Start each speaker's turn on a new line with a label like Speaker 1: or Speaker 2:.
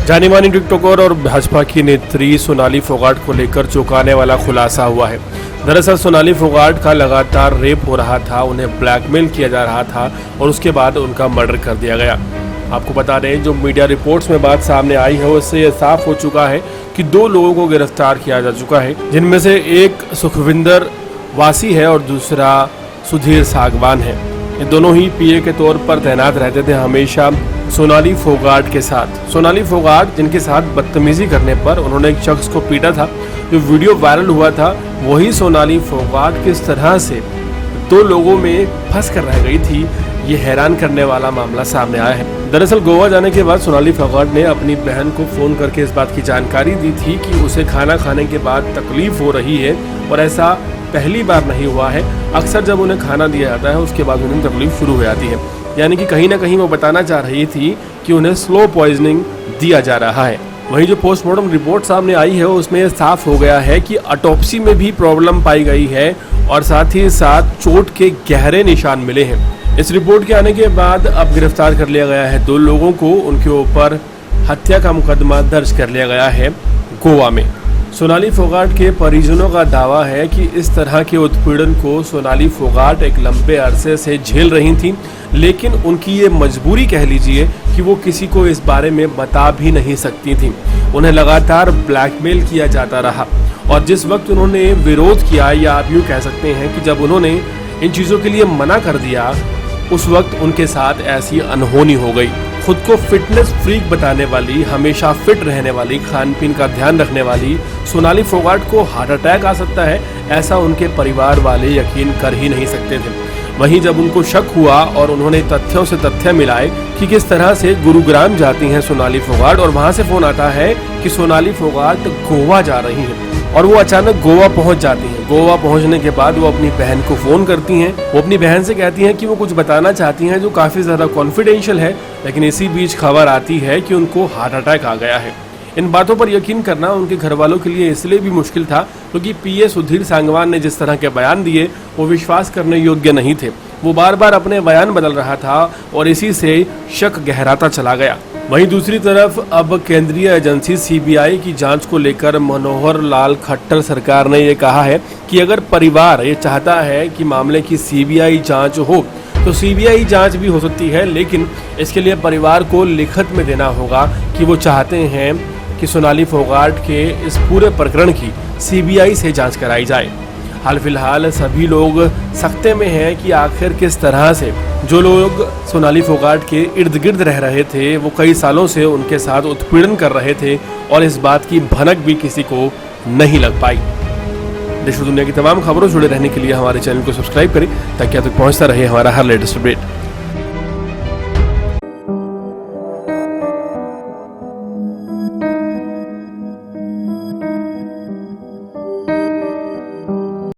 Speaker 1: जानी मानी टिकटॉकर और भाजपा की नेत्री सोनाली फोगाट को लेकर चौंकाने वाला खुलासा हुआ है। दरअसल सोनाली फोगाट का लगातार रेप हो रहा था, उन्हें ब्लैकमेल किया जा रहा था और उसके बाद उनका मर्डर कर दिया गया। आपको बता दें, जो मीडिया रिपोर्ट्स में बात सामने आई है उससे ये साफ हो चुका है कि 2 लोगों को गिरफ्तार किया जा चुका है, जिनमें से एक सुखविंदर वासी है और दूसरा सुधीर सागवान है। ये दोनों ही पीए के तौर पर तैनात रहते थे हमेशा सोनाली फोगाट के साथ। सोनाली फोगाट जिनके साथ बदतमीजी करने पर उन्होंने एक शख्स को पीटा था, जो वीडियो वायरल हुआ था, वही सोनाली फोगाट किस तरह से 2 लोगों में फंस कर रह गई थी, ये हैरान करने वाला मामला सामने आया है। दरअसल गोवा जाने के बाद सोनाली फोगाट ने अपनी बहन को फोन करके इस बात की जानकारी दी थी कि उसे खाना खाने के बाद तकलीफ हो रही है और ऐसा पहली बार नहीं हुआ है। अक्सर जब उन्हें खाना दिया जाता है उसके बाद उन्हें तकलीफ शुरू हो जाती है, यानी कि कहीं ना कहीं वो बताना चाह रही थी कि उन्हें स्लो पॉइजनिंग दिया जा रहा है। वहीं जो पोस्टमार्टम रिपोर्ट सामने आई है उसमें यह साफ हो गया है कि ऑटोप्सी में भी प्रॉब्लम पाई गई है और साथ ही साथ चोट के गहरे निशान मिले हैं। इस रिपोर्ट के आने के बाद अब गिरफ्तार कर लिया गया है 2 लोगों को, उनके ऊपर हत्या का मुकदमा दर्ज कर लिया गया है गोवा में। सोनाली फोगाट के परिजनों का दावा है कि इस तरह के उत्पीड़न को सोनाली फोगाट एक लंबे अरसे से झेल रही थीं, लेकिन उनकी ये मजबूरी कह लीजिए कि वो किसी को इस बारे में बता भी नहीं सकती थीं। उन्हें लगातार ब्लैकमेल किया जाता रहा और जिस वक्त उन्होंने विरोध किया, या आप यूँ कह सकते हैं कि जब उन्होंने इन चीज़ों के लिए मना कर दिया, उस वक्त उनके साथ ऐसी अनहोनी हो गई। खुद को फिटनेस फ्रीक बताने वाली, हमेशा फिट रहने वाली, खान पीन का ध्यान रखने वाली सोनाली फोगाट को हार्ट अटैक आ सकता है, ऐसा उनके परिवार वाले यकीन कर ही नहीं सकते थे। वहीं जब उनको शक हुआ और उन्होंने तथ्यों से तथ्य मिलाए कि किस तरह से गुरुग्राम जाती हैं सोनाली फोगाट और वहां से फोन आता है कि सोनाली फोगाट गोवा जा रही हैं और वो अचानक गोवा पहुंच जाती हैं। गोवा पहुंचने के बाद वो अपनी बहन को फ़ोन करती हैं। वो अपनी बहन से कहती हैं कि वो कुछ बताना चाहती हैं जो काफ़ी ज़्यादा कॉन्फिडेंशियल है, लेकिन इसी बीच खबर आती है कि उनको हार्ट अटैक आ गया है। इन बातों पर यकीन करना उनके घर वालों के लिए इसलिए भी मुश्किल था क्योंकि पीए सुधीर सांगवान ने जिस तरह के बयान दिए वो विश्वास करने योग्य नहीं थे। वो बार बार अपने बयान बदल रहा था और इसी से शक गहराता चला गया। वहीं दूसरी तरफ अब केंद्रीय एजेंसी सीबीआई की जांच को लेकर मनोहर लाल खट्टर सरकार ने ये कहा है कि अगर परिवार ये चाहता है कि मामले की सीबीआई जांच हो तो सीबीआई जांच भी हो सकती है, लेकिन इसके लिए परिवार को लिखित में देना होगा कि वो चाहते हैं कि सोनाली फोगाट के इस पूरे प्रकरण की सीबीआई से जांच कराई जाए। हाल फिलहाल सभी लोग सकते में हैं कि आखिर किस तरह से जो लोग सोनाली फोगाट के इर्द गिर्द रह रहे थे वो कई सालों से उनके साथ उत्पीड़न कर रहे थे और इस बात की भनक भी किसी को नहीं लग पाई। देश और दुनिया की तमाम खबरों से जुड़े रहने के लिए हमारे चैनल को सब्सक्राइब करें ताकि आप तक पहुंचता रहे हमारा हर लेटेस्ट अपडेट।